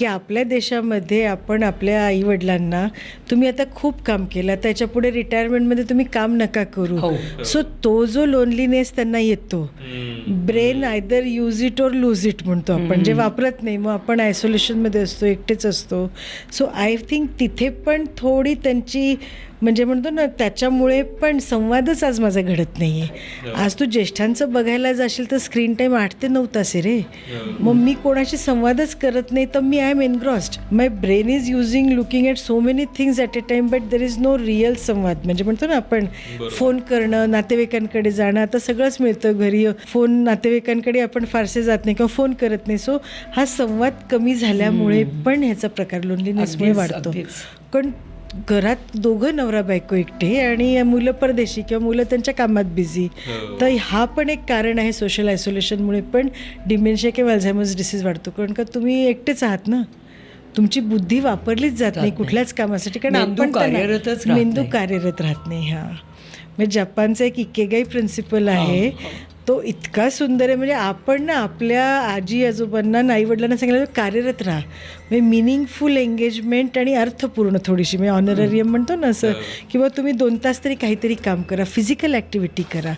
की आपल्या देशामध्ये आपण आपल्या आईवडिलांना तुम्ही आता खूप काम केलं, त्याच्यापुढे रिटायरमेंटमध्ये तुम्ही काम नका करू. हो. सो तो जो लोनलीनेस त्यांना येतो, ब्रेन आयदर यूज इट और लूज इट म्हणतो आपण, जे वापरत नाही, मग आपण आयसोलेशनमध्ये असतो, एकटेच असतो. सो आय थिंक तिथे पण थोडी त्यांची म्हणजे म्हणतो ना, त्याच्यामुळे पण संवादच आज माझा घडत नाही आहे. आज तू ज्येष्ठांचं बघायला जाशील तर स्क्रीन टाईम 8 ते 9 तास आहे रे. मग मी कोणाशी संवादच करत नाही, तर मी I am engrossed. My brain is using looking at so many things at a time, but there is no real संवाद. म्हणजे म्हणतो ना आपण, फोन करणं, नातेवाईकांकडे जाणं, आता सगळंच मिळतं घरी. फोन नातेवाईकांकडे आपण फारसे जात नाही किंवा फोन करत नाही. सो हा संवाद कमी झाल्यामुळे पण ह्याचा प्रकार लोनलीनेसमुळे वाढतो. पण घरात दोघं नवरा बायको एकटे आणि मुलं परदेशी किंवा मुलं त्यांच्या कामात बिझी, तर हा पण एक कारण आहे. सोशल आयसोलेशनमुळे पण डिमेन्शिया किंवा अल्झायमर्स डिसीज वाढतो, कारण का तुम्ही एकटेच आहात ना, तुमची बुद्धी वापरलीच जात नाही कुठल्याच कामासाठी, कारण आपण मेंदू कार्यरत राहत नाही. हां, म्हणजे जपानचा एक इकेगाई प्रिन्सिपल आहे, तो इतका सुंदर आहे. म्हणजे आपण ना आपल्या आजी आजोबांना, आईवडिलांना सांगितलं कार्यरत राहा, म्हणजे मिनिंगफुल एंगेजमेंट आणि अर्थपूर्ण थोडीशी, म्हणजे ऑनररियम म्हणतो ना असं, किंवा तुम्ही 2 तास तरी काहीतरी काम करा, फिजिकल ॲक्टिव्हिटी करा.